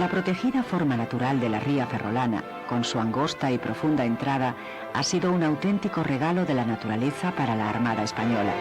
La protegida forma natural de la ría ferrolana, con su angosta y profunda entrada, ha sido un auténtico regalo de la naturaleza para la Armada Española.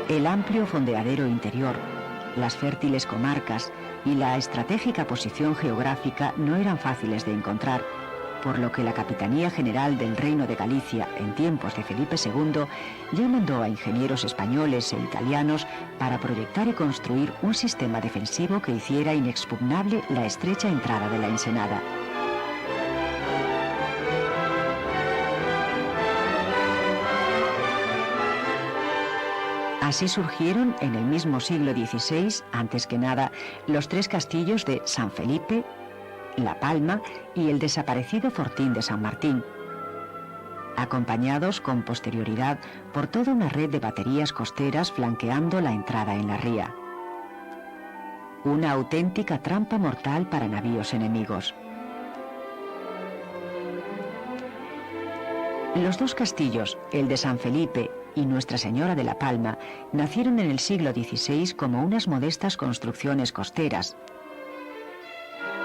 El amplio fondeadero interior, las fértiles comarcas y la estratégica posición geográfica no eran fáciles de encontrar, por lo que la Capitanía General del Reino de Galicia, en tiempos de Felipe II, ya mandó a ingenieros españoles e italianos para proyectar y construir un sistema defensivo que hiciera inexpugnable la estrecha entrada de la ensenada. Así surgieron en el mismo siglo XVI, antes que nada, los tres castillos de San Felipe, La Palma y el desaparecido fortín de San Martín, acompañados con posterioridad por toda una red de baterías costeras flanqueando la entrada en la ría. Una auténtica trampa mortal para navíos enemigos. Los dos castillos, el de San Felipe y Nuestra Señora de la Palma, nacieron en el siglo XVI como unas modestas construcciones costeras.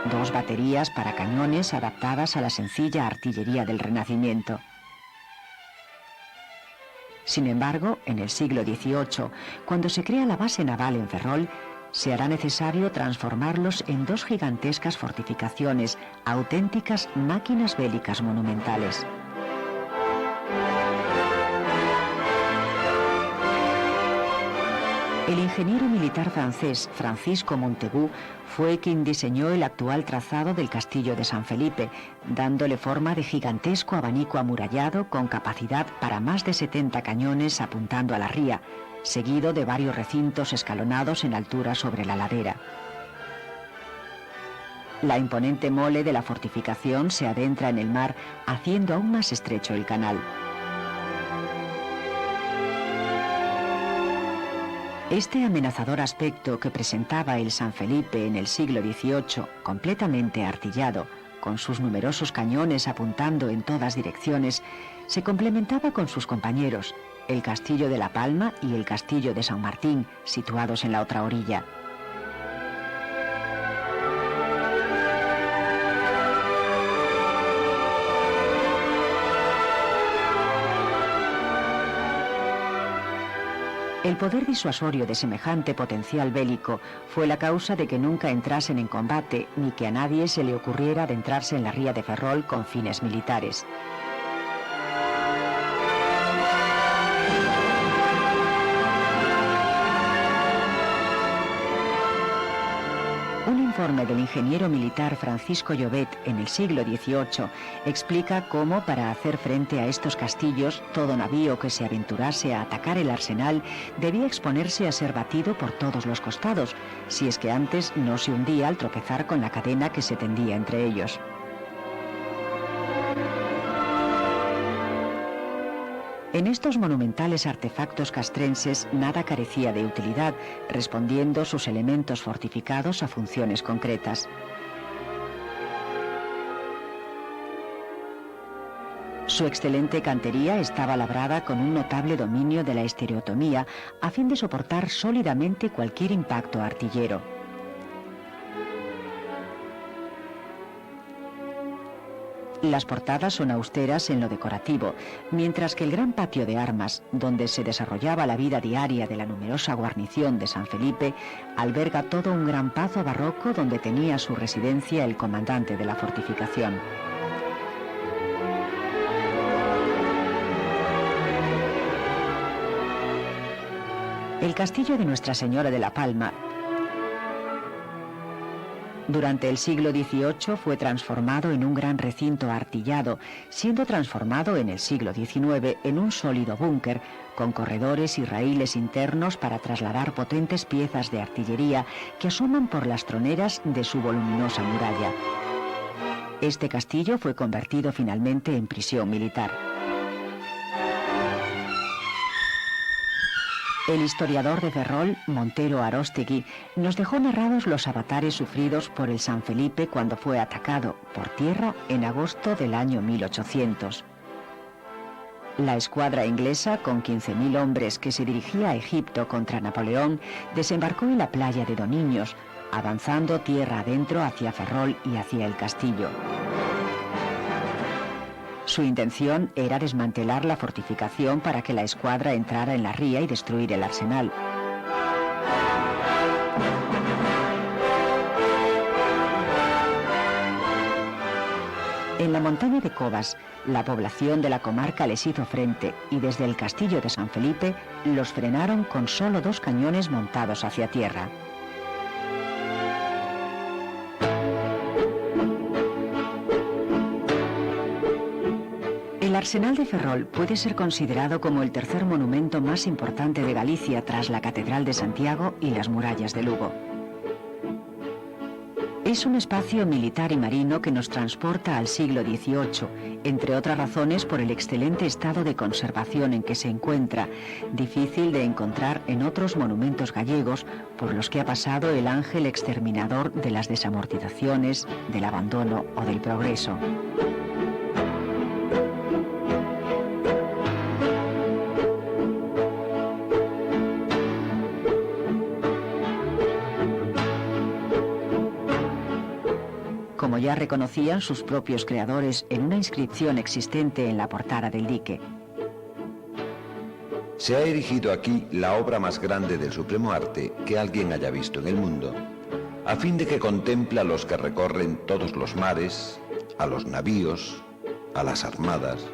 Dos baterías para cañones adaptadas a la sencilla artillería del Renacimiento. Sin embargo, en el siglo XVIII, cuando se crea la base naval en Ferrol, se hará necesario transformarlos en dos gigantescas fortificaciones, auténticas máquinas bélicas monumentales. El ingeniero militar francés Francisco Montaigu fue quien diseñó el actual trazado del castillo de San Felipe, dándole forma de gigantesco abanico amurallado con capacidad para más de 70 cañones apuntando a la ría, seguido de varios recintos escalonados en altura sobre la ladera. La imponente mole de la fortificación se adentra en el mar, haciendo aún más estrecho el canal. Este amenazador aspecto que presentaba el San Felipe en el siglo XVIII, completamente artillado, con sus numerosos cañones apuntando en todas direcciones, se complementaba con sus compañeros, el Castillo de la Palma y el Castillo de San Martín, situados en la otra orilla. El poder disuasorio de semejante potencial bélico fue la causa de que nunca entrasen en combate ni que a nadie se le ocurriera adentrarse en la ría de Ferrol con fines militares. Un informe del ingeniero militar Francisco Llobet en el siglo XVIII explica cómo, para hacer frente a estos castillos, todo navío que se aventurase a atacar el arsenal debía exponerse a ser batido por todos los costados, si es que antes no se hundía al tropezar con la cadena que se tendía entre ellos. En estos monumentales artefactos castrenses nada carecía de utilidad, respondiendo sus elementos fortificados a funciones concretas. Su excelente cantería estaba labrada con un notable dominio de la estereotomía a fin de soportar sólidamente cualquier impacto artillero. Las portadas son austeras en lo decorativo, mientras que el gran patio de armas, donde se desarrollaba la vida diaria de la numerosa guarnición de San Felipe, alberga todo un gran pazo barroco donde tenía su residencia el comandante de la fortificación. El castillo de Nuestra Señora de la Palma, durante el siglo XVIII fue transformado en un gran recinto artillado, siendo transformado en el siglo XIX en un sólido búnker, con corredores y raíles internos para trasladar potentes piezas de artillería que asoman por las troneras de su voluminosa muralla. Este castillo fue convertido finalmente en prisión militar. El historiador de Ferrol, Montero Aróstegui, nos dejó narrados los avatares sufridos por el San Felipe cuando fue atacado por tierra en agosto del año 1800. La escuadra inglesa, con 15.000 hombres que se dirigía a Egipto contra Napoleón, desembarcó en la playa de Doniños, avanzando tierra adentro hacia Ferrol y hacia el castillo. Su intención era desmantelar la fortificación para que la escuadra entrara en la ría y destruir el arsenal. En la montaña de Covas, la población de la comarca les hizo frente y desde el castillo de San Felipe los frenaron con solo 2 cañones montados hacia tierra. El Arsenal de Ferrol puede ser considerado como el tercer monumento más importante de Galicia tras la Catedral de Santiago y las murallas de Lugo. Es un espacio militar y marino que nos transporta al siglo XVIII, entre otras razones por el excelente estado de conservación en que se encuentra, difícil de encontrar en otros monumentos gallegos por los que ha pasado el ángel exterminador de las desamortizaciones, del abandono o del progreso. Como ya reconocían sus propios creadores en una inscripción existente en la portada del dique. Se ha erigido aquí la obra más grande del supremo arte que alguien haya visto en el mundo, a fin de que contemple a los que recorren todos los mares, a los navíos, a las armadas,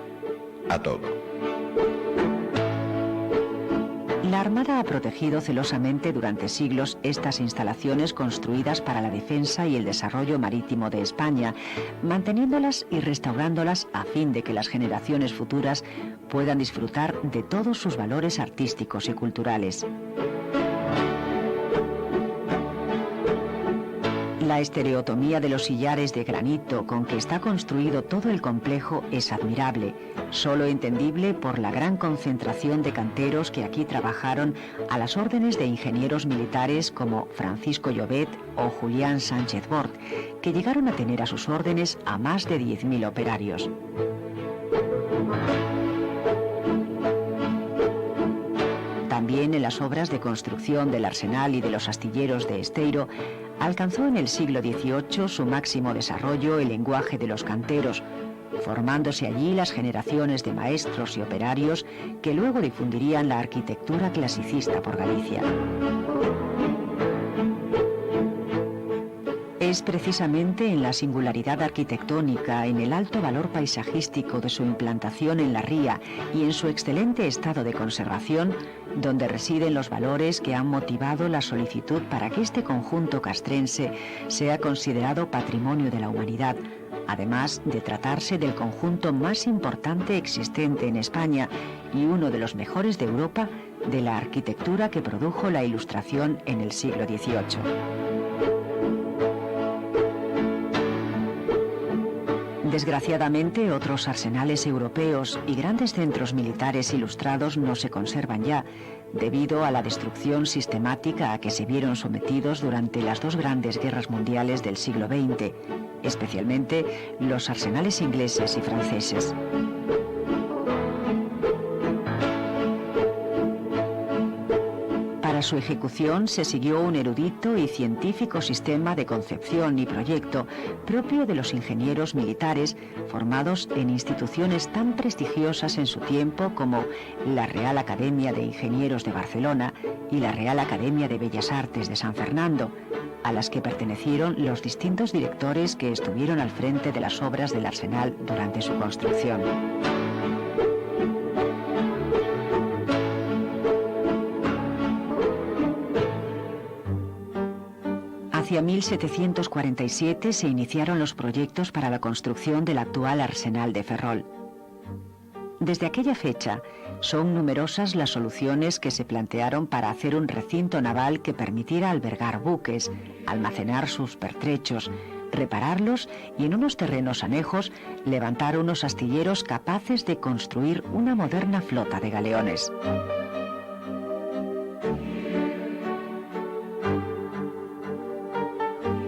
a todo. La Armada ha protegido celosamente durante siglos estas instalaciones construidas para la defensa y el desarrollo marítimo de España, manteniéndolas y restaurándolas a fin de que las generaciones futuras puedan disfrutar de todos sus valores artísticos y culturales. La estereotomía de los sillares de granito con que está construido todo el complejo es admirable, solo entendible por la gran concentración de canteros que aquí trabajaron a las órdenes de ingenieros militares como Francisco Llobet o Julián Sánchez Bort, que llegaron a tener a sus órdenes a más de 10.000 operarios. También en las obras de construcción del arsenal y de los astilleros de Esteiro, alcanzó en el siglo XVIII su máximo desarrollo el lenguaje de los canteros, formándose allí las generaciones de maestros y operarios que luego difundirían la arquitectura clasicista por Galicia. Es precisamente en la singularidad arquitectónica, en el alto valor paisajístico de su implantación en la ría y en su excelente estado de conservación, donde residen los valores que han motivado la solicitud para que este conjunto castrense sea considerado patrimonio de la humanidad, además de tratarse del conjunto más importante existente en España y uno de los mejores de Europa de la arquitectura que produjo la Ilustración en el siglo XVIII. Desgraciadamente, otros arsenales europeos y grandes centros militares ilustrados no se conservan ya, debido a la destrucción sistemática a que se vieron sometidos durante las 2 grandes guerras mundiales del siglo XX, especialmente los arsenales ingleses y franceses. Para su ejecución se siguió un erudito y científico sistema de concepción y proyecto propio de los ingenieros militares formados en instituciones tan prestigiosas en su tiempo como la Real Academia de Ingenieros de Barcelona y la Real Academia de Bellas Artes de San Fernando, a las que pertenecieron los distintos directores que estuvieron al frente de las obras del arsenal durante su construcción. Hacia 1747 se iniciaron los proyectos para la construcción del actual arsenal de Ferrol. Desde aquella fecha, son numerosas las soluciones que se plantearon para hacer un recinto naval que permitiera albergar buques, almacenar sus pertrechos, repararlos y en unos terrenos anejos levantar unos astilleros capaces de construir una moderna flota de galeones.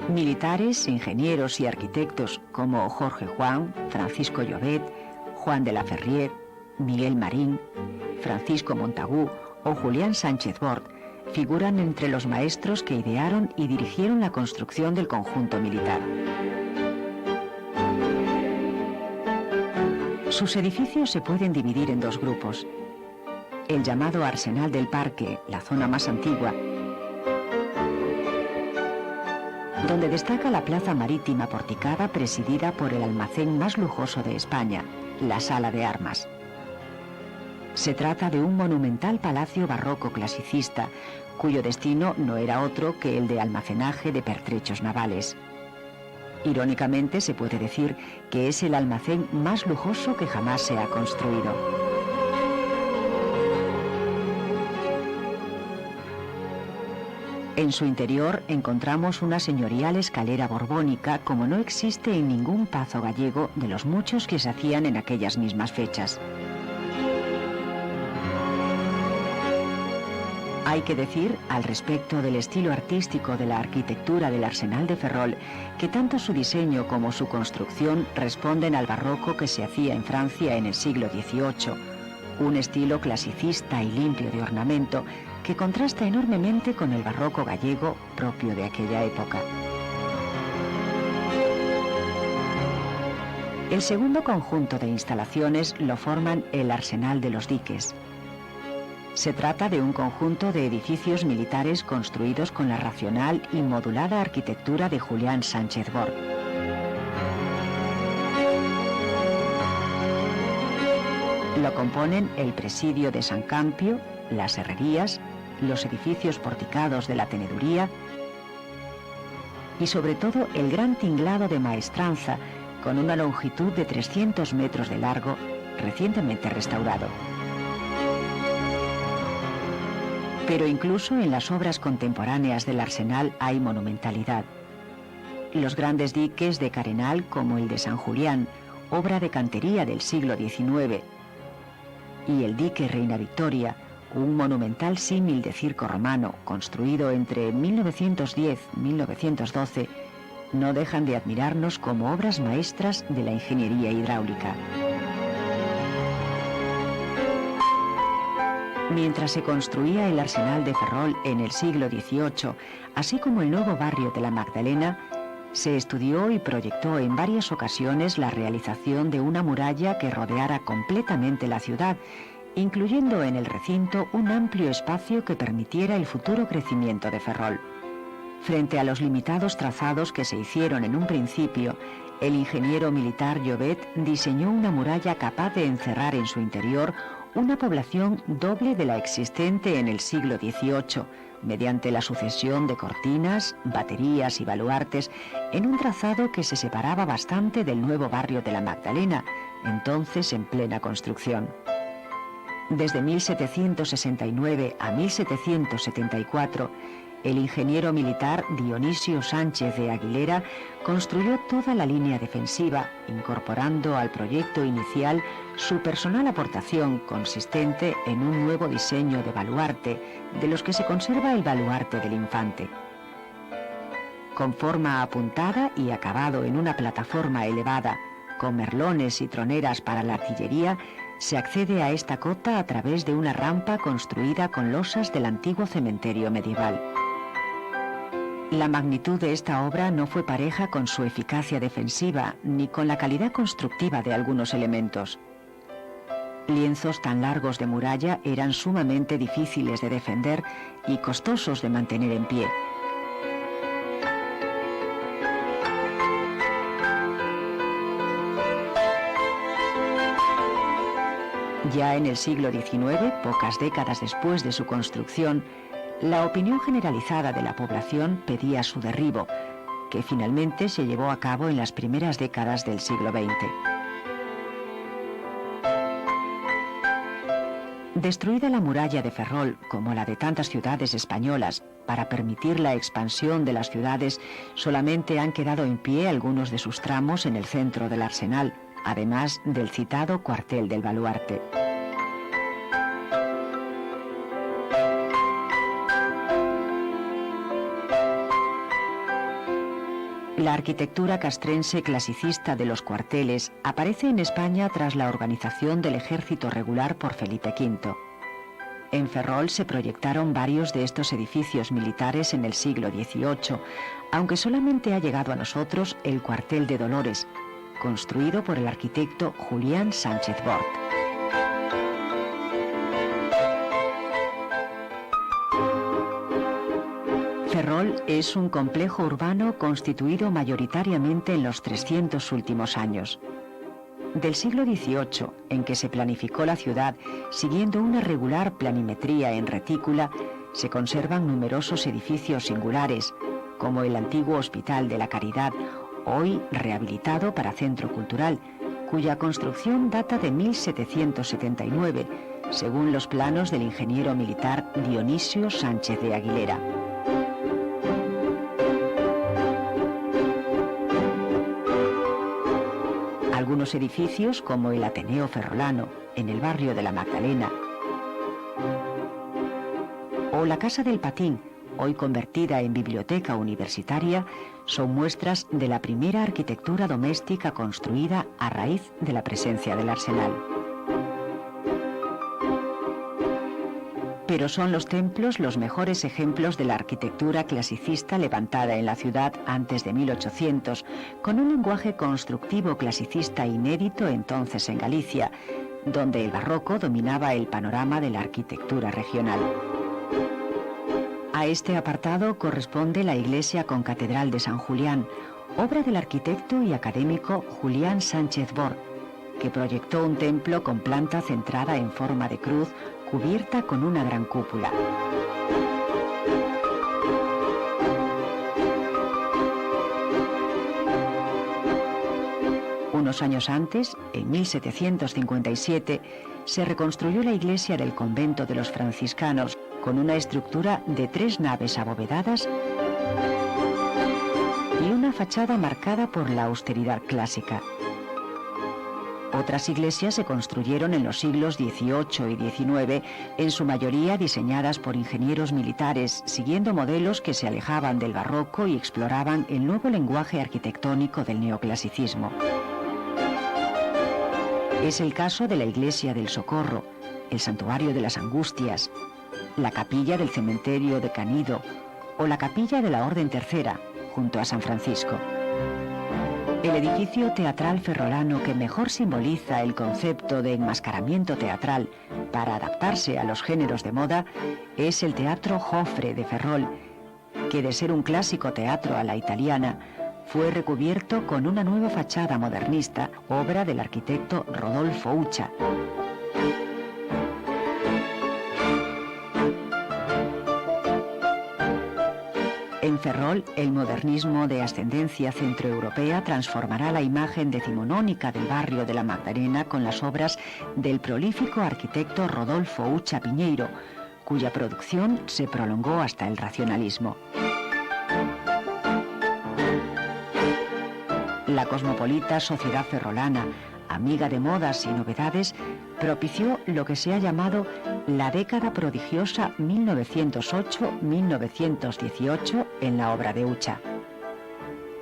Militares, ingenieros y arquitectos como Jorge Juan, Francisco Llobet, Juan de la Ferrier, Miguel Marín, Francisco Montagu o Julián Sánchez Bort figuran entre los maestros que idearon y dirigieron la construcción del conjunto militar. Sus edificios se pueden dividir en dos grupos. El llamado Arsenal del Parque, la zona más antigua, donde destaca la plaza marítima porticada presidida por el almacén más lujoso de España, la Sala de Armas. Se trata de un monumental palacio barroco clasicista, cuyo destino no era otro que el de almacenaje de pertrechos navales. Irónicamente, se puede decir que es el almacén más lujoso que jamás se ha construido. En su interior encontramos una señorial escalera borbónica como no existe en ningún pazo gallego de los muchos que se hacían en aquellas mismas fechas. Hay que decir, al respecto del estilo artístico de la arquitectura del Arsenal de Ferrol, que tanto su diseño como su construcción responden al barroco que se hacía en Francia en el siglo XVIII, un estilo clasicista y limpio de ornamento que contrasta enormemente con el barroco gallego propio de aquella época. El segundo conjunto de instalaciones lo forman el Arsenal de los Diques. Se trata de un conjunto de edificios militares construidos con la racional y modulada arquitectura de Julián Sánchez Bort. Lo componen el presidio de San Campio, las herrerías, los edificios porticados de la teneduría y sobre todo el gran tinglado de Maestranza con una longitud de 300 metros de largo, recientemente restaurado. Pero incluso en las obras contemporáneas del Arsenal hay monumentalidad. Los grandes diques de carenal como el de San Julián, obra de cantería del siglo XIX, y el dique Reina Victoria, un monumental símil de circo romano construido entre 1910 y 1912, no dejan de admirarnos como obras maestras de la ingeniería hidráulica. Mientras se construía el Arsenal de Ferrol en el siglo XVIII, así como el nuevo barrio de la Magdalena, se estudió y proyectó en varias ocasiones la realización de una muralla que rodeara completamente la ciudad, incluyendo en el recinto un amplio espacio que permitiera el futuro crecimiento de Ferrol. Frente a los limitados trazados que se hicieron en un principio, el ingeniero militar Llobet diseñó una muralla capaz de encerrar en su interior una población doble de la existente en el siglo XVIII, mediante la sucesión de cortinas, baterías y baluartes en un trazado que se separaba bastante del nuevo barrio de la Magdalena, entonces en plena construcción. Desde 1769 a 1774, el ingeniero militar Dionisio Sánchez de Aguilera construyó toda la línea defensiva, incorporando al proyecto inicial su personal aportación consistente en un nuevo diseño de baluarte, de los que se conserva el baluarte del Infante. Con forma apuntada y acabado en una plataforma elevada, con merlones y troneras para la artillería, se accede a esta cota a través de una rampa construida con losas del antiguo cementerio medieval. La magnitud de esta obra no fue pareja con su eficacia defensiva ni con la calidad constructiva de algunos elementos. Lienzos tan largos de muralla eran sumamente difíciles de defender y costosos de mantener en pie. Ya en el siglo XIX, pocas décadas después de su construcción, la opinión generalizada de la población pedía su derribo, que finalmente se llevó a cabo en las primeras décadas del siglo XX. Destruida la muralla de Ferrol, como la de tantas ciudades españolas, para permitir la expansión de las ciudades, solamente han quedado en pie algunos de sus tramos en el centro del Arsenal, además del citado cuartel del Baluarte. La arquitectura castrense clasicista de los cuarteles aparece en España tras la organización del ejército regular por Felipe V. En Ferrol se proyectaron varios de estos edificios militares en el siglo XVIII, aunque solamente ha llegado a nosotros el cuartel de Dolores, construido por el arquitecto Julián Sánchez Bort. Ferrol es un complejo urbano constituido mayoritariamente en los 300 últimos años. Del siglo XVIII, en que se planificó la ciudad siguiendo una regular planimetría en retícula, se conservan numerosos edificios singulares, como el antiguo Hospital de la Caridad, hoy rehabilitado para centro cultural, cuya construcción data de 1779, según los planos del ingeniero militar Dionisio Sánchez de Aguilera. Algunos edificios, como el Ateneo Ferrolano, en el barrio de la Magdalena, o la Casa del Patín, hoy convertida en biblioteca universitaria, son muestras de la primera arquitectura doméstica construida a raíz de la presencia del arsenal. Pero son los templos los mejores ejemplos de la arquitectura clasicista levantada en la ciudad antes de 1800, con un lenguaje constructivo clasicista inédito entonces en Galicia, donde el barroco dominaba el panorama de la arquitectura regional. A este apartado corresponde la iglesia con catedral de San Julián, obra del arquitecto y académico Julián Sánchez Bort, que proyectó un templo con planta centrada en forma de cruz, cubierta con una gran cúpula. Unos años antes, en 1757, se reconstruyó la iglesia del convento de los franciscanos con una estructura de 3 naves abovedadas y una fachada marcada por la austeridad clásica. Otras iglesias se construyeron en los siglos XVIII y XIX, en su mayoría diseñadas por ingenieros militares, siguiendo modelos que se alejaban del barroco y exploraban el nuevo lenguaje arquitectónico del neoclasicismo. Es el caso de la Iglesia del Socorro, el Santuario de las Angustias, la capilla del cementerio de Canido o la capilla de la Orden Tercera, junto a San Francisco. El edificio teatral ferrolano que mejor simboliza el concepto de enmascaramiento teatral para adaptarse a los géneros de moda es el Teatro Jofre de Ferrol, que de ser un clásico teatro a la italiana, fue recubierto con una nueva fachada modernista, obra del arquitecto Rodolfo Ucha. En Ferrol, el modernismo de ascendencia centroeuropea transformará la imagen decimonónica del barrio de la Magdalena con las obras del prolífico arquitecto Rodolfo Ucha Piñeiro, cuya producción se prolongó hasta el racionalismo. La cosmopolita sociedad ferrolana, amiga de modas y novedades, propició lo que se ha llamado la década prodigiosa 1908-1918 en la obra de Ucha.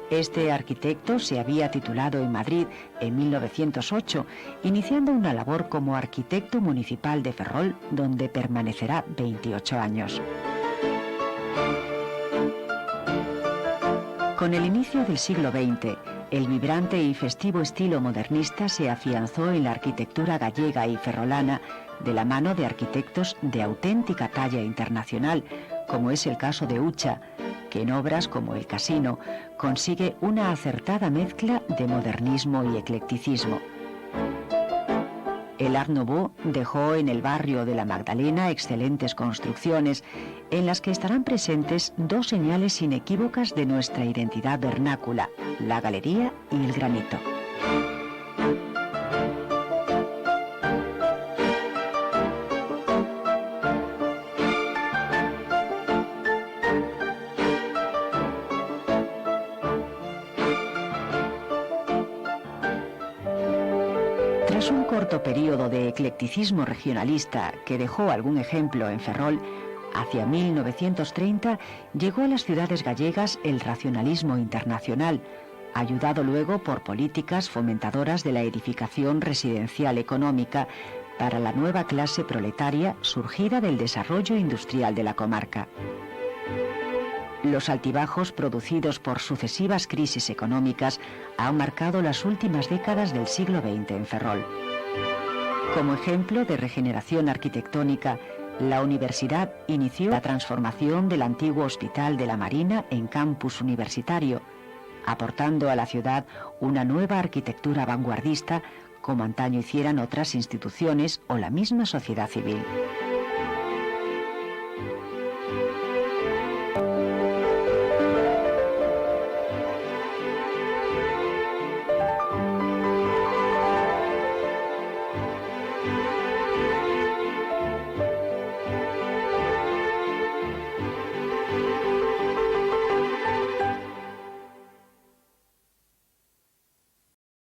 Este arquitecto se había titulado en Madrid en 1908, iniciando una labor como arquitecto municipal de Ferrol, donde permanecerá 28 años. Con el inicio del siglo XX, el vibrante y festivo estilo modernista se afianzó en la arquitectura gallega y ferrolana de la mano de arquitectos de auténtica talla internacional, como es el caso de Ucha, que en obras como El Casino consigue una acertada mezcla de modernismo y eclecticismo. El Art Nouveau dejó en el barrio de la Magdalena excelentes construcciones en las que estarán presentes 2 señales inequívocas de nuestra identidad vernácula, la galería y el granito. Tras un corto periodo de eclecticismo regionalista que dejó algún ejemplo en Ferrol, Hacia 1930 llegó a las ciudades gallegas el racionalismo internacional, ayudado luego por políticas fomentadoras de la edificación residencial económica para la nueva clase proletaria surgida del desarrollo industrial de la comarca. Los altibajos producidos por sucesivas crisis económicas han marcado las últimas décadas del siglo XX en Ferrol. Como ejemplo de regeneración arquitectónica, la universidad inició la transformación del antiguo Hospital de la Marina en campus universitario, aportando a la ciudad una nueva arquitectura vanguardista como antaño hicieran otras instituciones o la misma sociedad civil.